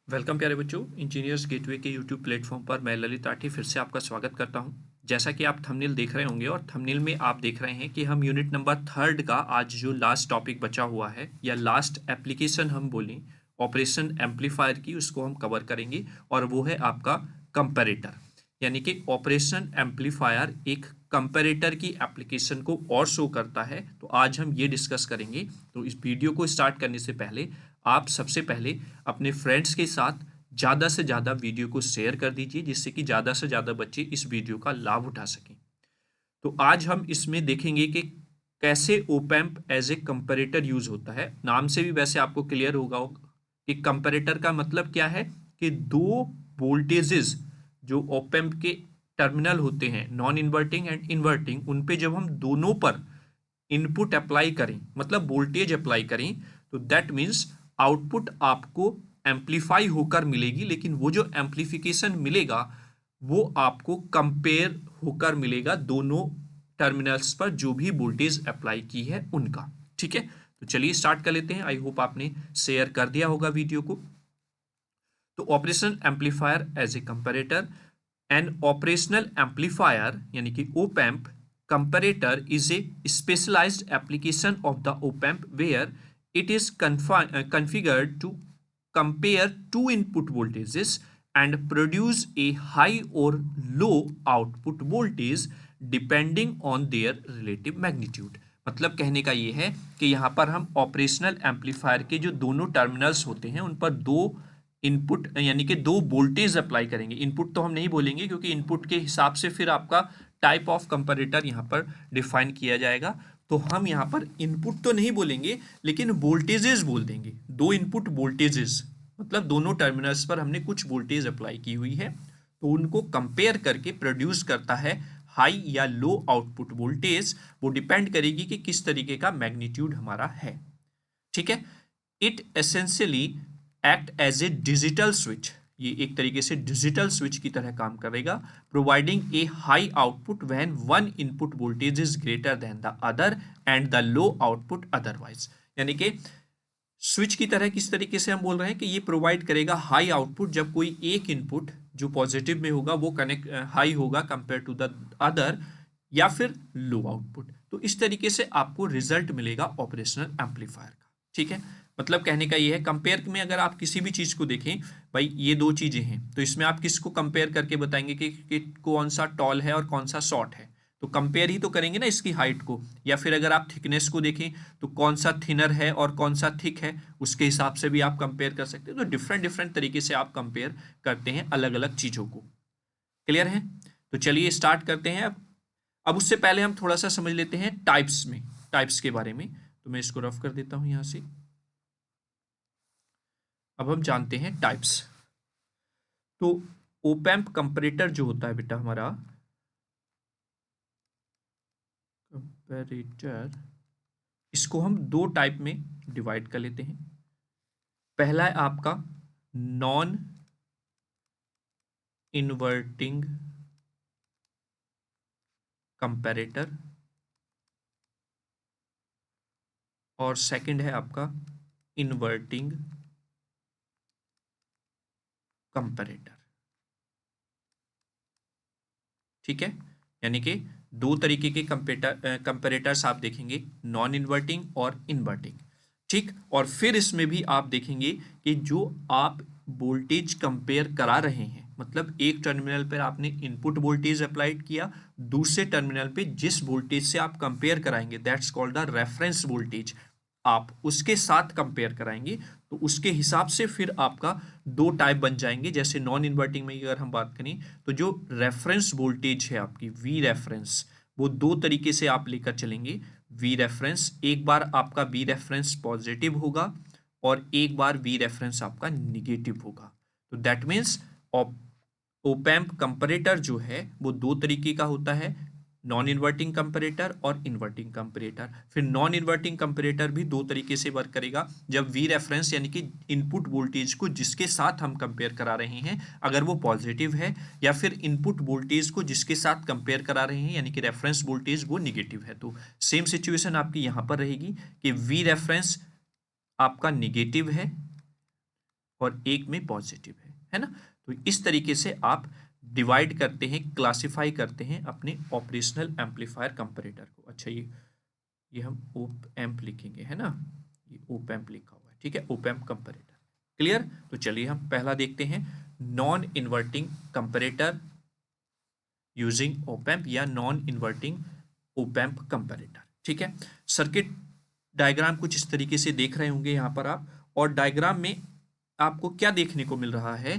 Welcome प्यारे बच्चों, engineers gateway के यूट्यूब प्लेटफॉर्म पर मैं ललित आठी फिर से आपका स्वागत करता हूं। जैसा कि आप थंबनेल देख रहे होंगे और थंबनेल में आप देख रहे हैं कि हम यूनिट नंबर 3 का आज जो लास्ट टॉपिक बचा हुआ है या लास्ट एप्लीकेशन हम बोलें ऑपरेशन एम्पलीफायर की, उसको हम कवर करेंगे और वो है आपका कंपैरेटर। यानी कि ऑपरेशन एम्पलीफायर एक कंपैरेटर की एप्लीकेशन को और शो करता है, तो आज हम ये डिस्कस करेंगे। तो इस वीडियो को स्टार्ट करने से पहले आप सबसे पहले अपने फ्रेंड्स के साथ ज़्यादा से ज़्यादा वीडियो को शेयर कर दीजिए, जिससे कि ज़्यादा से ज़्यादा बच्चे इस वीडियो का लाभ उठा सकें। तो आज हम इसमें देखेंगे कि कैसे op amp as a comparator use होता है। नाम से भी वैसे आपको क्लियर होगा कि कंपैरेटर का मतलब क्या है कि दो वोल्टेजेस जो ओप एम्प के टर्मिनल होते हैं, नॉन इन्वर्टिंग एंड इन्वर्टिंग, उन पे जब हम दोनों पर इनपुट अप्लाई करें, मतलब वोल्टेज अप्लाई करें, तो दैट मीन्स आउटपुट आपको एम्पलीफाई होकर मिलेगी। लेकिन वो जो एम्पलीफिकेशन मिलेगा वो आपको कंपेयर होकर मिलेगा दोनों टर्मिनल्स पर जो भी वोल्टेज अप्लाई की है उनका। ठीक है, तो चलिए स्टार्ट कर लेते हैं। आई होप आपने शेयर कर दिया होगा वीडियो को। तो operational amplifier as a comparator, an operational amplifier यानी कि op amp comparator is a specialized application of the op-amp where it is configured to compare two input voltages and produce a high or low output voltage depending on their relative magnitude। मतलब कहने का ये है कि यहाँ पर हम operational amplifier के जो दोनों टर्मिनल्स होते हैं उन पर दो इनपुट यानी कि दो वोल्टेज अप्लाई करेंगे। इनपुट तो हम नहीं बोलेंगे क्योंकि इनपुट के हिसाब से फिर आपका टाइप ऑफ कंपैरेटर यहाँ पर डिफाइन किया जाएगा। तो हम यहाँ पर इनपुट तो नहीं बोलेंगे लेकिन वोल्टेजेस बोल देंगे। दो इनपुट वोल्टेजेस मतलब दोनों टर्मिनल्स पर हमने कुछ वोल्टेज अप्लाई की हुई है, तो उनको कंपेयर करके प्रोड्यूस करता है हाई या लो आउटपुट वोल्टेज। वो डिपेंड करेगी कि किस तरीके का मैग्नीट्यूड हमारा है। ठीक है, it essentially act as a digital switch. ये एक तरीके से डिजिटल स्विच की तरह काम करेगा, providing A high output when one input voltage is greater than the other and the low output otherwise. यानी कि स्विच की तरह किस तरीके से हम बोल रहे हैं कि ये प्रोवाइड करेगा हाई आउटपुट जब कोई एक इनपुट जो पॉजिटिव में होगा वो कनेक्ट हाई होगा कंपेयर टू द अदर, या फिर लो आउटपुट। तो इस तरीके से आपको रिजल्ट मिलेगा ऑपरेशनल एम्पलीफायर का। ठीक है, मतलब कहने का ये है कंपेयर में अगर आप किसी भी चीज को देखें, भाई ये दो चीजें हैं तो इसमें आप किसको कंपेयर करके बताएंगे कि कौन सा टॉल है और कौन सा शॉर्ट है। तो कंपेयर ही तो करेंगे ना इसकी हाइट को। या फिर अगर आप थिकनेस को देखें तो कौन सा थिनर है और कौन सा थिक है, उसके हिसाब से भी आप कंपेयर कर सकते हैं। तो डिफरेंट डिफरेंट तरीके से आप कंपेयर करते हैं अलग अलग चीजों को। क्लियर है? तो चलिए स्टार्ट करते हैं। अब उससे पहले हम थोड़ा सा समझ लेते हैं टाइप्स में, टाइप्स के बारे में। तो मैं इसको रफ कर देता हूं यहां से। अब हम जानते हैं टाइप्स। तो ओप एम्प कंपैरेटर जो होता है बेटा हमारा कंपैरेटर, इसको हम दो टाइप में डिवाइड कर लेते हैं। पहला है आपका नॉन इन्वर्टिंग कंपैरेटर और सेकंड है आपका इन्वर्टिंग कंपैरेटर। ठीक है, यानी कि दो तरीके के कंपैरेटर्स आप देखेंगे, नॉन इन्वर्टिंग और इन्वर्टिंग। ठीक, और फिर इसमें भी आप देखेंगे कि जो आप वोल्टेज कंपेयर करा रहे हैं, मतलब एक टर्मिनल पर आपने इनपुट वोल्टेज अप्लाइड किया, दूसरे टर्मिनल पे जिस वोल्टेज से आप कंपेयर कराएंगे that's called the reference voltage, आप उसके साथ कंपेयर कराएंगे। तो उसके हिसाब से फिर आपका दो टाइप बन जाएंगे। जैसे नॉन इन्वर्टिंग में अगर हम बात करें तो जो रेफरेंस वोल्टेज है आपकी वी रेफरेंस, वो दो तरीके से आप लेकर चलेंगे। वी रेफरेंस, एक बार आपका वी रेफरेंस पॉजिटिव होगा और एक बार वी रेफरेंस आपका निगेटिव होगा। तो that means op amp comparator जो है वो दो तरीके का होता है, नॉन इन्वर्टिंग कंपैरेटर और इन्वर्टिंग कंपैरेटर। फिर नॉन इन्वर्टिंग कंपैरेटर भी दो तरीके से वर्क करेगा। जब वी रेफरेंस यानी कि इनपुट वोल्टेज को जिसके साथ हम कंपेयर करा रहे हैं अगर वो पॉजिटिव है, या फिर इनपुट वोल्टेज को जिसके साथ कंपेयर करा रहे हैं यानी कि रेफरेंस वोल्टेज वो निगेटिव है, तो सेम सिचुएशन आपकी यहाँ पर रहेगी कि वी रेफरेंस आपका निगेटिव है और एक में पॉजिटिव है ना। तो इस तरीके से आप डिवाइड करते हैं, क्लासिफाई करते हैं अपने ऑपरेशनल एम्पलीफायर कंपैरेटर को। अच्छा, ये हम ओप एम्प लिखेंगे, है ना, ये ओप एम्प लिखा हुआ है, ठीक है, ओप एम्प कंपैरेटर। क्लियर। तो चलिए हम पहला देखते हैं, non inverting comparator using op amp या non inverting op amp comparator. ठीक है, सर्किट डायग्राम कुछ इस तरीके से देख रहे होंगे यहाँ पर आप, और डायग्राम में आपको क्या देखने को मिल रहा है,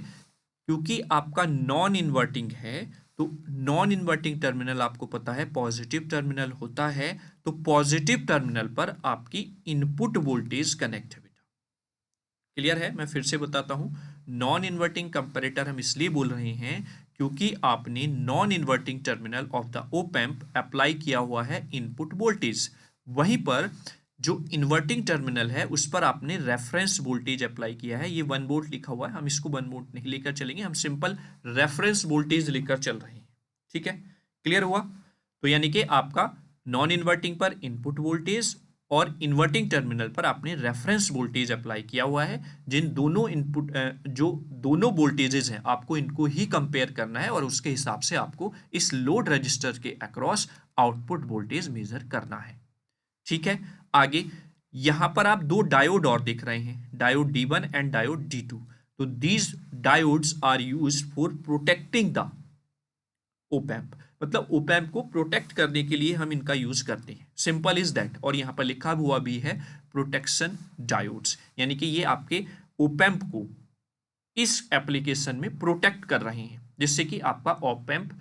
क्योंकि आपका नॉन इन्वर्टिंग है तो नॉन इन्वर्टिंग टर्मिनल आपको पता है पॉजिटिव टर्मिनल होता है, तो पॉजिटिव टर्मिनल पर आपकी इनपुट वोल्टेज कनेक्ट है बेटा। क्लियर है। मैं फिर से बताता हूं, नॉन इन्वर्टिंग कंपैरेटर हम इसलिए बोल रहे हैं क्योंकि आपने non inverting terminal of the op amp apply किया हुआ है इनपुट वोल्टेज, वहीं पर जो इन्वर्टिंग टर्मिनल है उस पर आपने रेफरेंस वोल्टेज अप्लाई किया है। ये 1 वोल्ट लिखा हुआ है, हम इसको 1 वोल्ट नहीं लेकर चलेंगे, हम सिंपल रेफरेंस वोल्टेज लेकर चल रहे हैं। ठीक है, क्लियर हुआ। तो यानी कि आपका नॉन इन्वर्टिंग पर इनपुट वोल्टेज और इन्वर्टिंग टर्मिनल पर आपने रेफरेंस वोल्टेज अप्लाई किया हुआ है। जिन दोनों इनपुट जो दोनों वोल्टेजेस हैं आपको इनको ही कंपेयर करना है और उसके हिसाब से आपको इस लोड रजिस्टर के अक्रॉस आउटपुट वोल्टेज मेजर करना है। ठीक है, आगे यहां पर आप दो डायोड और देख रहे हैं, diode D1 and diode D2। तो these diodes are used for protecting the op amp, मतलब ओप एम्प को प्रोटेक्ट करने के लिए हम इनका यूज करते हैं, सिंपल इज दैट। और यहां पर लिखा हुआ भी है प्रोटेक्शन डायोड्स, यानी कि ये आपके ओप एम्प को इस एप्लीकेशन में प्रोटेक्ट कर रहे हैं, जिससे कि आपका ओप एम्प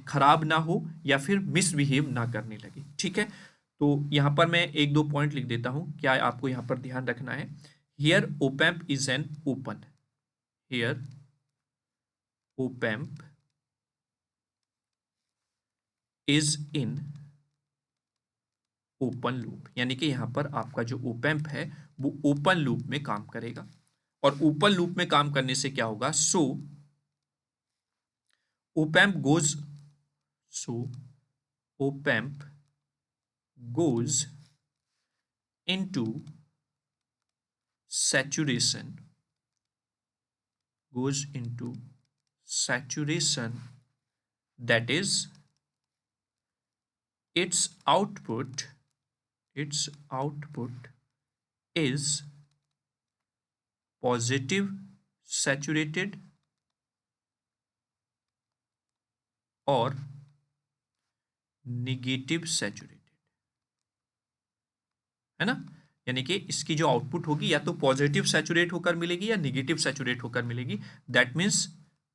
खराब ना हो या फिर मिसबिहेव ना करने लगे। ठीक है, तो यहां पर मैं एक दो पॉइंट लिख देता हूं, क्या आपको यहां पर ध्यान रखना है। Here op amp is an open, here op amp is in open loop, यानी कि यहां पर आपका जो ओप एम्प है वो ओपन लूप में काम करेगा। और ओपन लूप में काम करने से क्या होगा, so op amp goes so op amp goes into saturation, goes into saturation, that is its output is positive saturated और नेगेटिव सैचुरेटेड, है ना। यानी कि इसकी जो आउटपुट होगी या तो पॉजिटिव सैचुरेट होकर मिलेगी या नेगेटिव सैचुरेट होकर मिलेगी। That means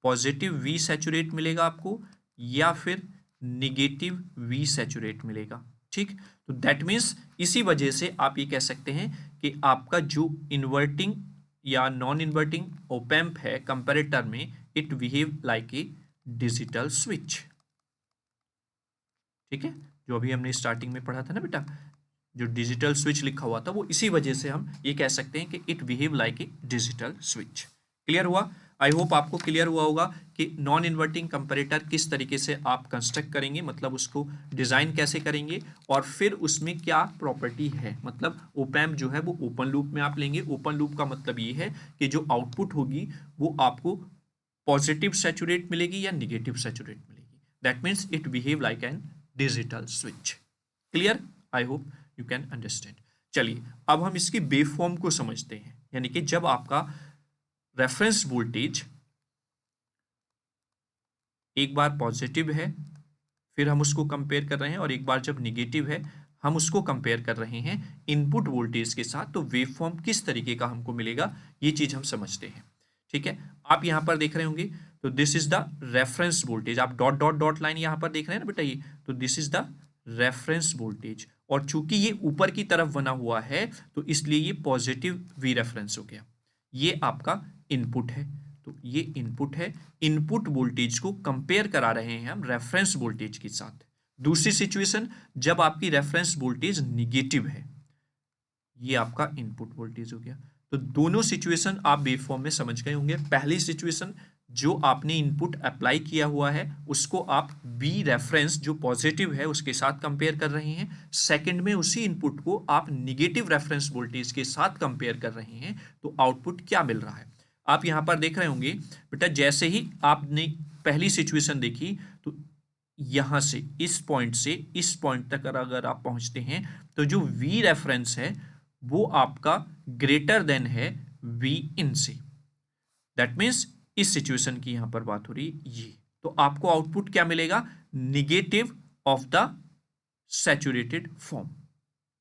positive V saturate मिलेगा आपको या फिर नेगेटिव वी सैचुरेट मिलेगा। ठीक, तो दैट मीन्स इसी वजह से आप ये कह सकते हैं कि आपका जो इन्वर्टिंग या नॉन इन्वर्टिंग ओप एम्प है कंपैरेटर में, it behave like a digital switch. ठीक है, जो अभी हमने स्टार्टिंग में पढ़ा था ना बेटा, जो डिजिटल स्विच लिखा हुआ था, वो इसी वजह से हम ये कह सकते हैं कि it behave like a digital switch. Clear हुआ। आई होप आपको क्लियर हुआ होगा कि नॉन इन्वर्टिंग कंपैरेटर किस तरीके से आप कंस्ट्रक्ट करेंगे, मतलब उसको डिजाइन कैसे करेंगे और फिर उसमें क्या प्रॉपर्टी है। मतलब ओप एम्प जो है वो ओपन लूप में आप लेंगे। ओपन लूप का मतलब ये है कि जो आउटपुट होगी वो आपको पॉजिटिव सैचुरेट मिलेगी या निगेटिव सैचुरेट मिलेगी। That means it behave like an digital switch. Clear, I hope you can understand. चलिए अब हम इसकी वेवफॉर्म को समझते हैं, यानी कि जब आपका रेफरेंस वोल्टेज एक बार पॉजिटिव है फिर हम उसको कंपेयर कर रहे हैं, और एक बार जब निगेटिव है हम उसको कंपेयर कर रहे हैं इनपुट वोल्टेज के साथ, तो वेवफॉर्म किस तरीके का हमको मिलेगा ये चीज हम समझते हैं। ठीक है, आप यहां पर देख रहे होंगे, तो this is the reference voltage, आप डॉट डॉट डॉट लाइन यहां पर देख रहे हैं ना बेटा, ये तो this is the reference voltage, और चूंकि ये ऊपर की तरफ बना हुआ है तो इसलिए ये पॉजिटिव वी रेफरेंस हो गया। ये आपका इनपुट है, तो ये इनपुट है, इनपुट वोल्टेज को कंपेयर करा रहे हैं हम रेफरेंस वोल्टेज के साथ। दूसरी सिचुएशन, जब आपकी रेफरेंस वोल्टेज निगेटिव है, ये आपका इनपुट वोल्टेज हो गया। तो दोनों सिचुएशन आप वेवफॉर्म में समझ गए होंगे। पहली सिचुएशन जो आपने इनपुट अप्लाई किया हुआ है उसको आप V रेफरेंस जो पॉजिटिव है उसके साथ कंपेयर कर रहे हैं। सेकंड में उसी इनपुट को आप निगेटिव रेफरेंस वोल्टेज के साथ कंपेयर कर रहे हैं, तो आउटपुट क्या मिल रहा है आप यहां पर देख रहे होंगे बेटा। जैसे ही आपने पहली सिचुएशन देखी तो यहां से इस पॉइंट तक अगर आप पहुंचते हैं तो जो V रेफरेंस है वो आपका ग्रेटर देन है V इन से। दैट मीन्स इस सिचुएशन की यहां पर बात हो रही ये, तो आपको आउटपुट क्या मिलेगा, negative of the saturated form.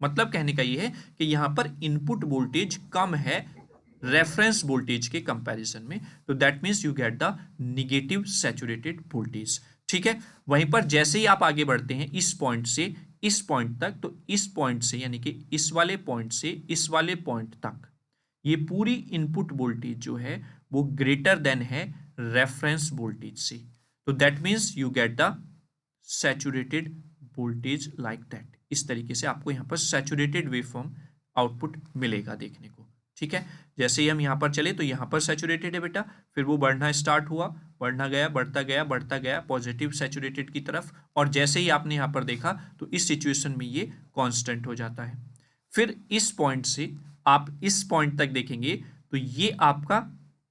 मतलब कहने का ये है कि यहां पर इनपुट वोल्टेज कम है रेफरेंस वोल्टेज के कंपैरिजन में, तो that means you get the negative saturated voltage. ठीक है, वहीं पर जैसे ही आप आगे बढ़ते हैं इस पॉइंट से इस पॉइंट तक, तो इस पॉइंट से यानी कि इस वाले पॉइंट से इस वाले पॉइंट तक ये पूरी इनपुट वोल्टेज जो है वो ग्रेटर देन है रेफरेंस वोल्टेज से, तो that means you get the saturated voltage like that. इस तरीके से आपको यहाँ पर सैचुरेटेड वेवफॉर्म आउटपुट मिलेगा देखने को। ठीक है, जैसे ही हम यहाँ पर चले तो यहाँ पर सैचुरेटेड है बेटा, फिर वो बढ़ना स्टार्ट हुआ, बढ़ना गया बढ़ता गया पॉजिटिव सैचुरेटेड की तरफ, और जैसे ही आपने यहाँ पर देखा तो इस सिचुएशन में ये कांस्टेंट हो जाता है। फिर इस पॉइंट से आप इस पॉइंट तक देखेंगे तो ये आपका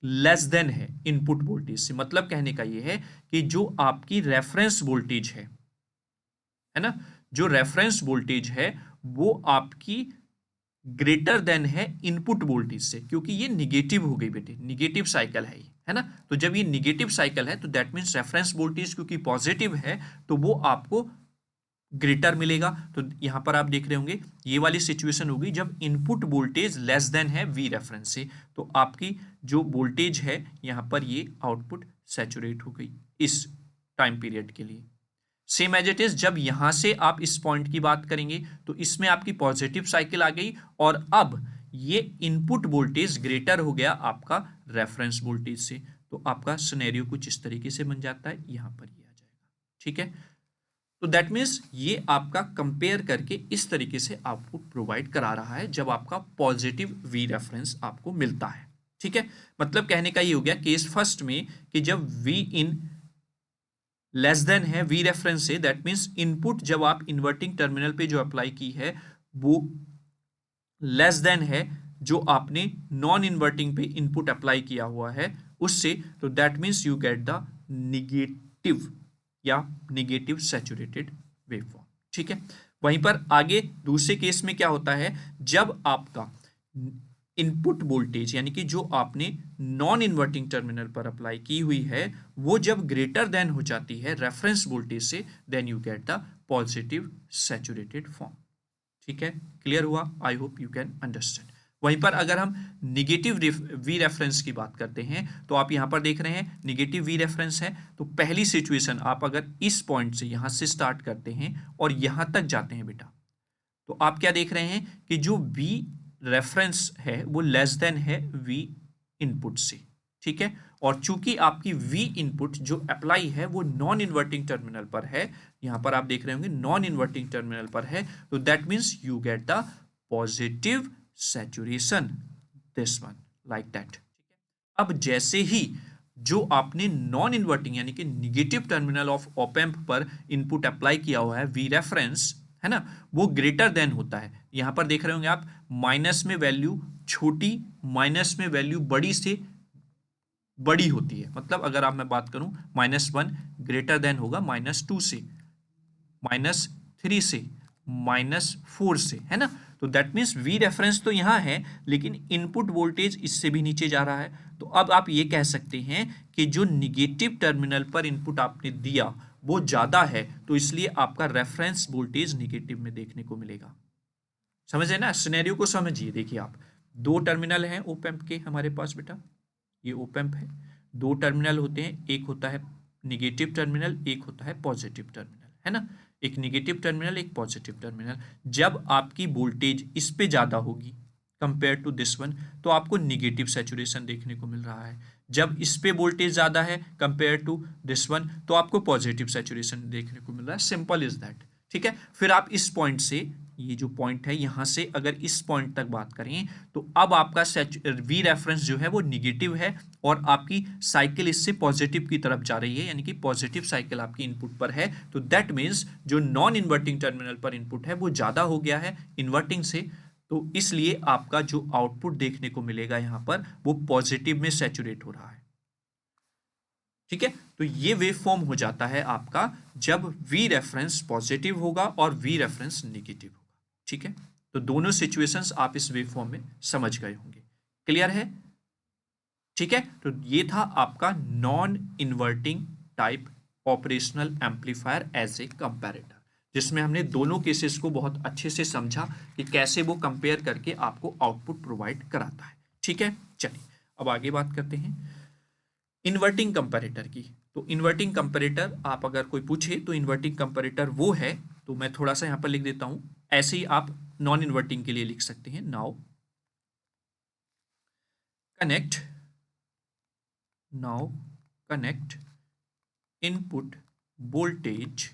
लेस देन है इनपुट वोल्टेज से। मतलब कहने का ये है कि जो आपकी रेफरेंस वोल्टेज है ना, जो रेफरेंस वोल्टेज है वो आपकी ग्रेटर देन है इनपुट वोल्टेज से, क्योंकि ये निगेटिव हो गई बेटे, निगेटिव साइकिल है ये, है ना। तो जब ये निगेटिव साइकिल है तो दैट मीन्स रेफरेंस वोल्टेज क्योंकि पॉजिटिव है तो वो आपको ग्रेटर मिलेगा। तो यहां पर आप देख रहे होंगे ये वाली सिचुएशन होगी जब इनपुट वोल्टेज लेस देन है V रेफरेंस से, तो आपकी जो वोल्टेज है यहां पर ये आउटपुट सैचुरेट हो गई इस टाइम पीरियड के लिए। सेम एज इट इज जब यहां से आप इस पॉइंट की बात करेंगे तो इसमें आपकी पॉजिटिव साइकिल आ गई और अब ये इनपुट वोल्टेज ग्रेटर हो गया आपका रेफरेंस वोल्टेज से, तो आपका सिनेरियो कुछ इस तरीके से बन जाता है, यहां पर ये आ जाएगा। ठीक है, तो दैट मीन्स ये आपका कंपेयर करके इस तरीके से आउटपुट प्रोवाइड करा रहा है जब आपका पॉजिटिव V रेफरेंस आपको मिलता है। ठीक है, मतलब कहने का ये हो गया केस फर्स्ट में कि जब V इन लेस देन है V रेफरेंस से, दैट मीन्स इनपुट जब आप इन्वर्टिंग टर्मिनल पे जो अप्लाई की है वो लेस देन है जो आपने नॉन इन्वर्टिंग पे इनपुट अप्लाई किया हुआ है उससे, तो that means you get the negative या निगेटिव सैचुरेटेड वेवफॉर्म। ठीक है, वहीं पर आगे दूसरे केस में क्या होता है, जब आपका इनपुट वोल्टेज यानी कि जो आपने नॉन इन्वर्टिंग टर्मिनल पर अप्लाई की हुई है वो जब ग्रेटर देन हो जाती है रेफरेंस वोल्टेज से, then you get the positive saturated form. ठीक है, क्लियर हुआ, I hope you can understand. वहीं पर अगर हम निगेटिव V रेफरेंस की बात करते हैं तो आप यहां पर देख रहे हैं निगेटिव V रेफरेंस है, तो पहली सिचुएशन आप अगर इस पॉइंट से यहां से स्टार्ट करते हैं और यहां तक जाते हैं बेटा, तो आप क्या देख रहे हैं कि जो V रेफरेंस है वो लेस देन है V इनपुट से। ठीक है, और चूंकि आपकी V इनपुट जो अप्लाई है वो नॉन इन्वर्टिंग टर्मिनल पर है, यहां पर आप देख रहे होंगे नॉन इन्वर्टिंग टर्मिनल पर है, तो that means you get the positive saturation this one like that. अब जैसे ही जो आपने नॉन इन्वर्टिंग यानी कि negative terminal of op amp पर इनपुट अप्लाई किया हुआ है V रेफरेंस, है ना, वो ग्रेटर देन होता है। यहां पर देख रहे होंगे आप माइनस में वैल्यू छोटी, माइनस में वैल्यू बड़ी से बड़ी होती है। मतलब अगर आप मैं बात करूं -1 ग्रेटर देन होगा -2 से, -3 से, -4 से, है ना। तो दैट मीन्स V रेफरेंस तो यहां है लेकिन इनपुट वोल्टेज इससे भी नीचे जा रहा है, तो अब आप ये कह सकते हैं कि जो निगेटिव टर्मिनल पर इनपुट आपने दिया वो ज्यादा है, तो इसलिए आपका रेफरेंस वोल्टेज निगेटिव में देखने को मिलेगा। समझ रहे ना, सिनेरियो को समझिए। देखिए आप, दो टर्मिनल हैं ओप एम्प के हमारे पास बेटा, ये ओप एम्प है, दो टर्मिनल होते हैं, एक होता है निगेटिव टर्मिनल, एक होता है पॉजिटिव टर्मिनल, है ना, एक निगेटिव टर्मिनल एक पॉजिटिव टर्मिनल। जब आपकी वोल्टेज इस पे ज्यादा होगी कंपेयर टू दिस वन, तो आपको निगेटिव सैचुरेशन देखने को मिल रहा है। जब इस पे वोल्टेज ज्यादा है कंपेयर टू दिस वन, तो आपको पॉजिटिव सैचुरेशन देखने को मिल रहा है। Simple is that. ठीक है, फिर आप इस पॉइंट से ये जो पॉइंट है यहाँ से अगर इस पॉइंट तक बात करें तो अब आपका वी रेफरेंस जो है वो निगेटिव है और आपकी साइकिल इससे पॉजिटिव की तरफ जा रही है, यानी कि पॉजिटिव साइकिल आपकी इनपुट पर है। तो दैट मीन्स जो नॉन इन्वर्टिंग टर्मिनल पर इनपुट है वो ज़्यादा हो गया है इन्वर्टिंग से, तो इसलिए आपका जो आउटपुट देखने को मिलेगा यहाँ पर वो पॉजिटिव में सैचुरेट हो रहा है। ठीक है, तो ये वेव फॉर्म हो जाता है आपका जब वी रेफरेंस पॉजिटिव होगा और वी रेफरेंस नेगेटिव होगा। ठीक है, तो दोनों सिचुएशंस आप इस वेव फॉर्म में समझ गए होंगे। क्लियर है? ठीक है, तो ये था आपका non inverting type operational amplifier as a comparator, जिसमें हमने दोनों केसेस को बहुत अच्छे से समझा कि कैसे वो कंपेयर करके आपको आउटपुट प्रोवाइड कराता है। ठीक है, चलिए अब आगे बात करते हैं इन्वर्टिंग कंपैरेटर की। तो इन्वर्टिंग कंपैरेटर आप अगर कोई पूछे तो इन्वर्टिंग कंपैरेटर वो है, तो मैं थोड़ा सा यहां पर लिख देता हूं, ऐसे ही आप नॉन इन्वर्टिंग के लिए लिख सकते हैं। Now connect input voltage,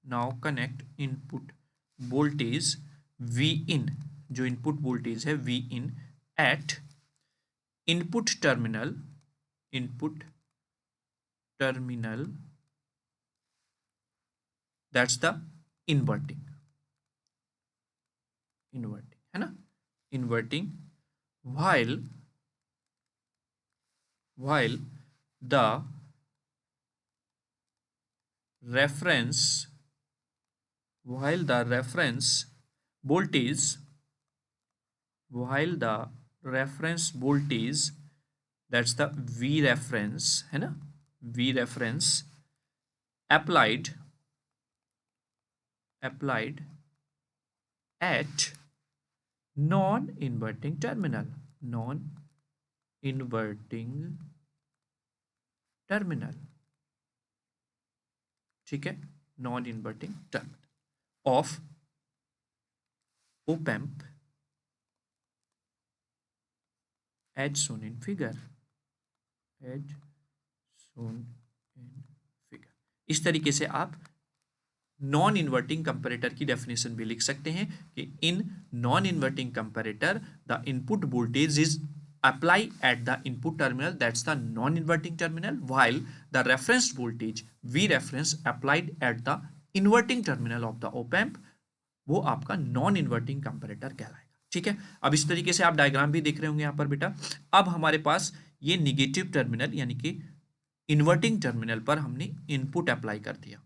now connect input voltage V in, जो इनपुट वोल्टेज है V in at input terminal that's the inverting है ना, inverting while the reference voltage that's the V reference है ना, V reference applied at non-inverting terminal ठीक है, non inverting terminal of op amp as shown in figure, इस तरीके से आप नॉन इन्वर्टिंग कंपैरेटर की डेफिनेशन भी लिख सकते हैं कि in non inverting comparator the input voltage is apply at the input terminal, that's the non-inverting terminal, while the reference voltage V reference applied at the inverting terminal of the op amp वो आपका non inverting comparator कहलाएगा। ठीक है, अब इस तरीके से आप डायग्राम भी देख रहे होंगे यहाँ पर बेटा। अब हमारे पास ये निगेटिव टर्मिनल यानी कि इन्वर्टिंग टर्मिनल पर हमने इनपुट अप्लाई कर दिया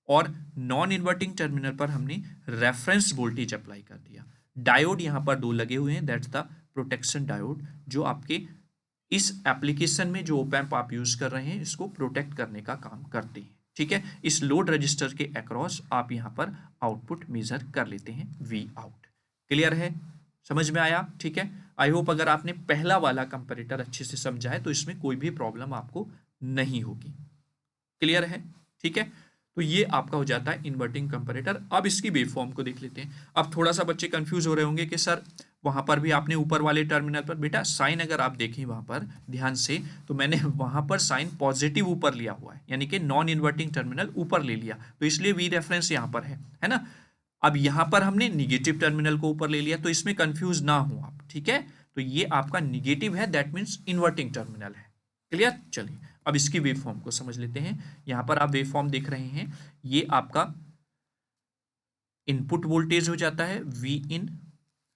और नॉन इन्वर्टिंग टर्मिनल पर हमने रेफरेंस वोल्टेज अप्लाई कर दिया। डायोड यहाँ पर दो लगे हुए हैं, दैट्स द प्रोटेक्शन डायोड, जो आपके इस एप्लीकेशन में जो ओप एम्प आप यूज कर रहे हैं इसको प्रोटेक्ट करने का काम करते हैं। ठीक है, इस लोड रजिस्टर के अक्रॉस आप यहाँ पर आउटपुट मेजर कर लेते हैं वी आउट। क्लियर है, समझ में आया? ठीक है, आई होप अगर आपने पहला वाला कंपैरेटर अच्छे से समझा है तो इसमें कोई भी प्रॉब्लम आपको नहीं होगी। क्लियर है? ठीक है, तो ये आपका हो जाता है इन्वर्टिंग कंपैरेटर। अब इसकी वेवफॉर्म को देख लेते हैं। अब थोड़ा सा बच्चे कंफ्यूज हो रहे होंगे कि सर वहां पर भी आपने ऊपर वाले टर्मिनल पर, बेटा साइन अगर आप देखें वहां पर ध्यान से तो मैंने वहां पर साइन पॉजिटिव ऊपर लिया हुआ है, यानी कि नॉन इन्वर्टिंग टर्मिनल ऊपर ले लिया, तो इसलिए वी रेफरेंस यहाँ पर है ना। अब यहाँ पर हमने निगेटिव टर्मिनल को ऊपर ले लिया, तो इसमें कंफ्यूज ना हो आप। ठीक है, तो ये आपका निगेटिव है, दैट मीन्स इन्वर्टिंग टर्मिनल है। क्लियर? चलिए अब इसकी वेव फॉर्म को समझ लेते हैं। यहां पर आप वेव फॉर्म देख रहे हैं, ये आपका इनपुट वोल्टेज हो जाता है V in,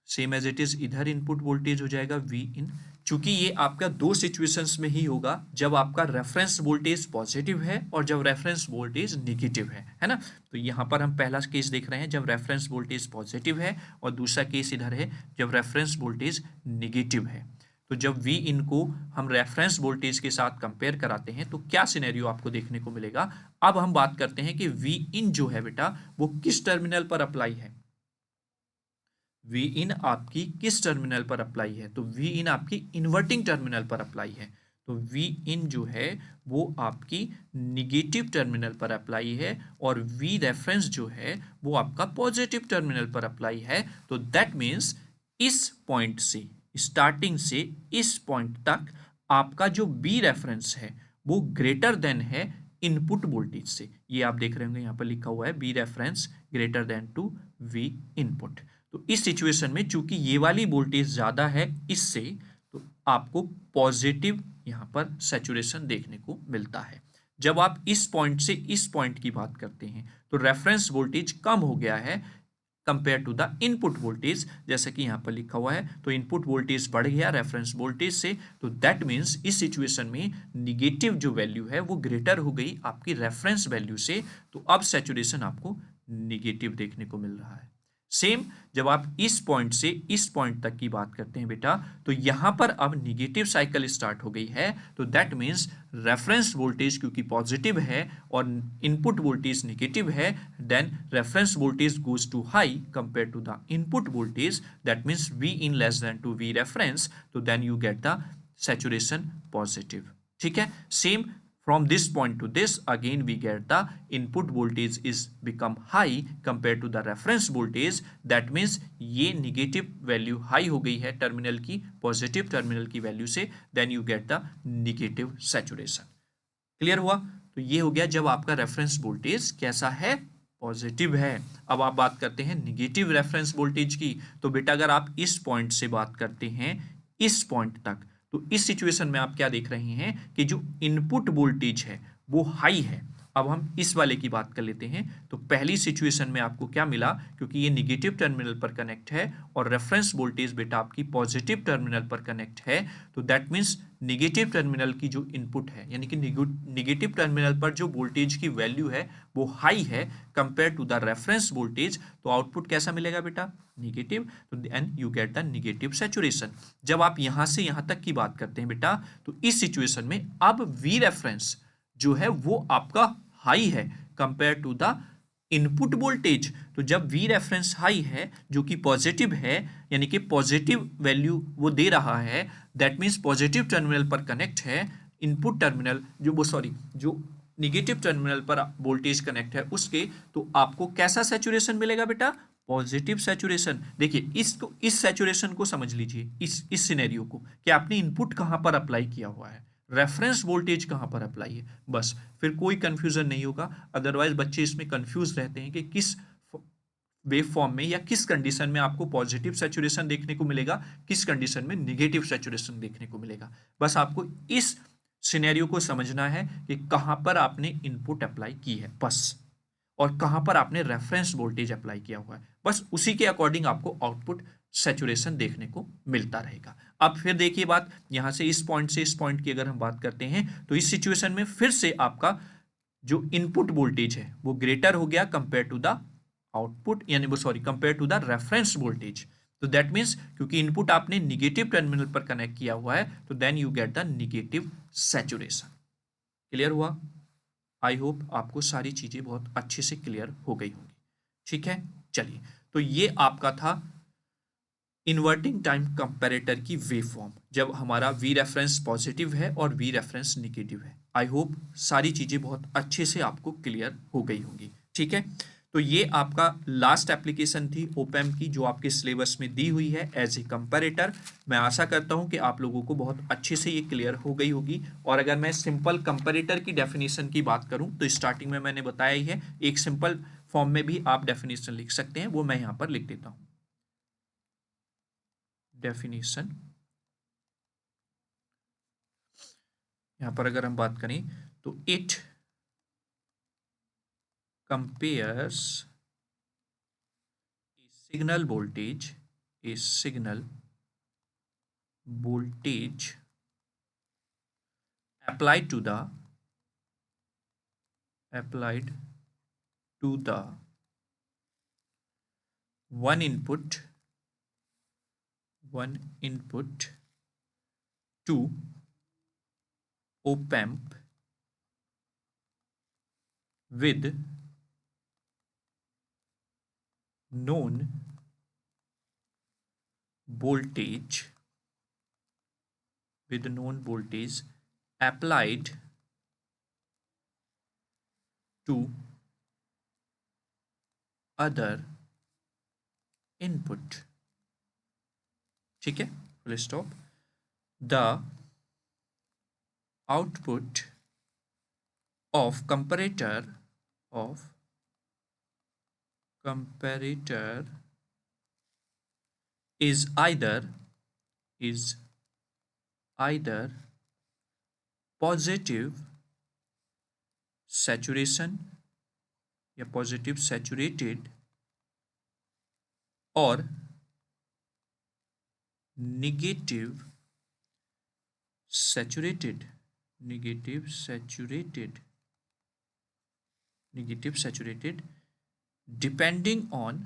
same as it is इधर इनपुट वोल्टेज हो जाएगा वी इन। चूंकि ये आपका दो सिचुएशंस में ही होगा, जब आपका रेफरेंस वोल्टेज पॉजिटिव है और जब रेफरेंस वोल्टेज नेगेटिव है ना। तो यहाँ पर हम पहला केस देख रहे हैं जब रेफरेंस वोल्टेज पॉजिटिव है और दूसरा केस इधर है जब रेफरेंस वोल्टेज नेगेटिव है। तो जब वी इन को हम रेफरेंस वोल्टेज के साथ कंपेयर कराते हैं तो क्या सिनेरियो आपको देखने को मिलेगा। अब हम बात करते हैं कि वी इन जो है बेटा वो किस टर्मिनल पर अप्लाई है। वी इन आपकी किस टर्मिनल पर अप्लाई है, तो वी इन आपकी इन्वर्टिंग टर्मिनल पर अप्लाई है। तो वी इन जो है वो आपकी निगेटिव टर्मिनल पर अप्लाई है और वी रेफरेंस जो है वो आपका पॉजिटिव टर्मिनल पर अप्लाई है। तो दैट मीन्स इस पॉइंट से, स्टार्टिंग से इस पॉइंट तक आपका जो बी रेफरेंस है वो ग्रेटर देन है इनपुट वोल्टेज से। ये आप देख रहे होंगे यहाँ पर लिखा हुआ है V reference greater than to V input. तो इस सिचुएशन में चूंकि ये वाली वोल्टेज ज़्यादा है इससे, तो आपको पॉजिटिव यहाँ पर सैचुरेशन देखने को मिलता है। जब आप इस पॉइंट से इस पॉइंट की बात करते हैं तो रेफरेंस वोल्टेज कम हो गया है compare to the input voltage, जैसा कि यहाँ पर लिखा हुआ है। तो इनपुट वोल्टेज बढ़ गया रेफरेंस वोल्टेज से, तो दैट मीन्स इस सिचुएशन में निगेटिव जो वैल्यू है वो ग्रेटर हो गई आपकी रेफरेंस वैल्यू से, तो अब सैचुरेशन आपको निगेटिव देखने को मिल रहा है। सेम जब आप इस पॉइंट से इस पॉइंट तक की बात करते हैं बेटा, तो यहां पर अब निगेटिव साइकिल स्टार्ट हो गई है, तो दैट मीन्स रेफरेंस वोल्टेज क्योंकि पॉजिटिव है और इनपुट वोल्टेज नेगेटिव है, then reference voltage goes to high compare to the input voltage, that means V in less than to V reference, तो then you get the saturation positive। ठीक है, same from this point to this again we get the input voltage is become high compared to the reference voltage, that means ये negative value high हो गई है terminal की positive terminal की value से, then you get the negative saturation। Clear हुआ? तो ये हो गया जब आपका रेफरेंस वोल्टेज कैसा है, पॉजिटिव है। अब आप बात करते हैं निगेटिव रेफरेंस वोल्टेज की। तो बेटा अगर आप इस पॉइंट से बात करते हैं इस पॉइंट तक, तो इस सिचुएशन में आप क्या देख रहे हैं कि जो इनपुट वोल्टेज है वो हाई है। अब हम इस वाले की बात कर लेते हैं। तो पहली सिचुएशन में आपको क्या मिला, क्योंकि ये निगेटिव टर्मिनल पर कनेक्ट है और रेफरेंस वोल्टेज बेटा आपकी पॉजिटिव टर्मिनल पर कनेक्ट है, तो दैट मीन्स निगेटिव टर्मिनल की जो इनपुट है यानी कि निगेटिव टर्मिनल पर जो वोल्टेज की वैल्यू है वो हाई है compare to the reference voltage, तो आउटपुट कैसा मिलेगा बेटा, निगेटिव। तो then you get the negative saturation. जब आप यहां से यहां तक की बात करते हैं बेटा, तो इस सिचुएशन में अब वी रेफरेंस जो है वो आपका हाई है compare to the input voltage. तो जब V रेफरेंस हाई है जो कि पॉजिटिव है, यानी कि पॉजिटिव वैल्यू वो दे रहा है, दैट मीन्स पॉजिटिव टर्मिनल पर कनेक्ट है इनपुट टर्मिनल जो निगेटिव टर्मिनल पर वोल्टेज कनेक्ट है उसके, तो आपको कैसा सैचुरेशन मिलेगा बेटा, पॉजिटिव सैचुरेशन। देखिए इसको, इस सैचुरेशन को समझ लीजिए, इस सिनेरियो को कि आपने इनपुट कहां पर अप्लाई किया हुआ है, रेफरेंस वोल्टेज कहां पर अप्लाई है, बस फिर कोई कंफ्यूजन नहीं होगा। अदरवाइज बच्चे इसमें कंफ्यूज रहते हैं कि किस वेव फॉर्म में या किस कंडीशन में आपको पॉजिटिव सैचुरेशन देखने को मिलेगा, किस कंडीशन में निगेटिव सैचुरेशन देखने को मिलेगा। बस आपको इस सिनेरियो को समझना है कि कहां पर आपने इनपुट अप्लाई की है बस, और कहां पर आपने रेफरेंस वोल्टेज अप्लाई किया हुआ है, बस उसी के अकॉर्डिंग आपको आउटपुट सैचुरेशन देखने को मिलता रहेगा। अब फिर देखिए बात, यहां से इस पॉइंट की अगर हम बात करते हैं, तो इस सिचुएशन में फिर से आपका जो इनपुट वोल्टेज है वो ग्रेटर हो गया कंपेयर टू द आउटपुट, यानी वो sorry compare to the reference voltage. तो दैट मीन्स क्योंकि इनपुट आपने निगेटिव टर्मिनल पर कनेक्ट किया हुआ है, तो then you get the negative saturation. Clear हुआ? आई होप आपको सारी चीजें बहुत अच्छे से क्लियर हो गई होंगी। ठीक है, चलिए, तो ये आपका था इन्वर्टिंग टाइम कंपैरेटर की वेव फॉर्म जब हमारा वी रेफरेंस पॉजिटिव है और वी रेफरेंस निगेटिव है। आई होप सारी चीजें बहुत अच्छे से आपको क्लियर हो गई होंगी। ठीक है, तो ये आपका लास्ट एप्लीकेशन थी ओपैम्प की जो आपके सिलेबस में दी हुई है एज ए कंपैरेटर। मैं आशा करता हूं कि आप लोगों को बहुत अच्छे से ये क्लियर हो गई होगी। और अगर मैं सिंपल कंपैरेटर की डेफिनेशन की बात करूं तो स्टार्टिंग में मैंने बताया ही है, एक सिंपल फॉर्म में भी आप डेफिनेशन लिख सकते हैं, वो मैं यहां पर लिख देता हूं। डेफिनेशन, यहां पर अगर हम बात करें तो it compares signal voltage, A signal voltage applied to the one input to op amp with known voltage applied to other input। ठीक है, full stop. The output of comparator is either positive saturation या positive saturated और negative saturated depending on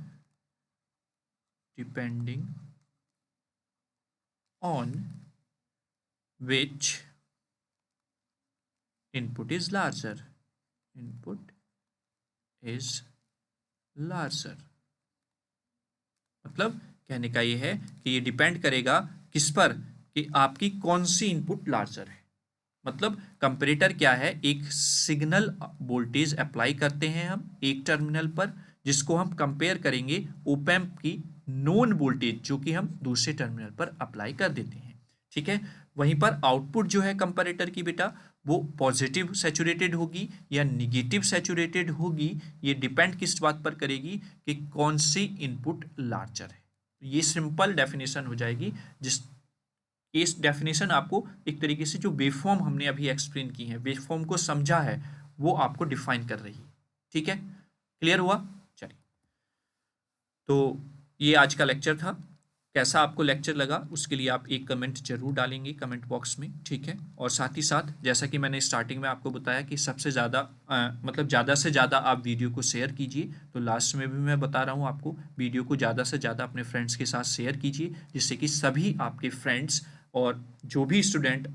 which input is larger. मतलब कहने का ये है कि ये डिपेंड करेगा किस पर, कि आपकी कौन सी इनपुट लार्जर है। मतलब कंपैरेटर क्या है, एक सिग्नल वोल्टेज अप्लाई करते हैं हम एक टर्मिनल पर, जिसको हम कंपेयर करेंगे ओप एम्प की नोन वोल्टेज जो कि हम दूसरे टर्मिनल पर अप्लाई कर देते हैं। ठीक है, वहीं पर आउटपुट जो है कंपैरेटर की बेटा वो पॉजिटिव सैचुरेटेड होगी या निगेटिव सैचुरेटेड होगी, ये डिपेंड किस बात पर करेगी कि कौन सी इनपुट लार्जर है। ये सिंपल डेफिनेशन हो जाएगी, जिस इस डेफिनेशन आपको एक तरीके से जो वेवफॉर्म हमने अभी एक्सप्लेन की है, वेवफॉर्म को समझा है, वो आपको डिफाइन कर रही है। ठीक है, क्लियर हुआ? चलिए, तो ये आज का लेक्चर था। कैसा आपको लेक्चर लगा उसके लिए आप एक कमेंट जरूर डालेंगे कमेंट बॉक्स में। ठीक है, और साथ ही साथ जैसा कि मैंने स्टार्टिंग में आपको बताया कि सबसे ज़्यादा मतलब ज़्यादा से ज़्यादा आप वीडियो को शेयर कीजिए, तो लास्ट में भी मैं बता रहा हूँ आपको, वीडियो को ज़्यादा से ज़्यादा अपने फ्रेंड्स के साथ शेयर कीजिए, जिससे कि सभी आपके फ्रेंड्स और जो भी स्टूडेंट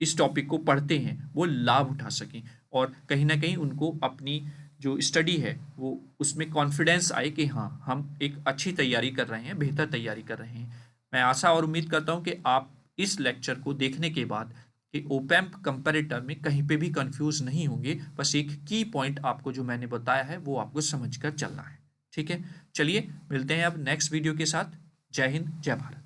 इस टॉपिक को पढ़ते हैं वो लाभ उठा सकें, और कहीं ना कहीं उनको अपनी जो स्टडी है वो उसमें कॉन्फिडेंस आए कि हाँ हम एक अच्छी तैयारी कर रहे हैं, बेहतर तैयारी कर रहे हैं। मैं आशा और उम्मीद करता हूँ कि आप इस लेक्चर को देखने के बाद कि ओप एम्प कंपैरेटर में कहीं पे भी कंफ्यूज नहीं होंगे। बस एक की पॉइंट आपको जो मैंने बताया है वो आपको समझकर चलना है। ठीक है, चलिए मिलते हैं अब नेक्स्ट वीडियो के साथ। जय हिंद, जय भारत।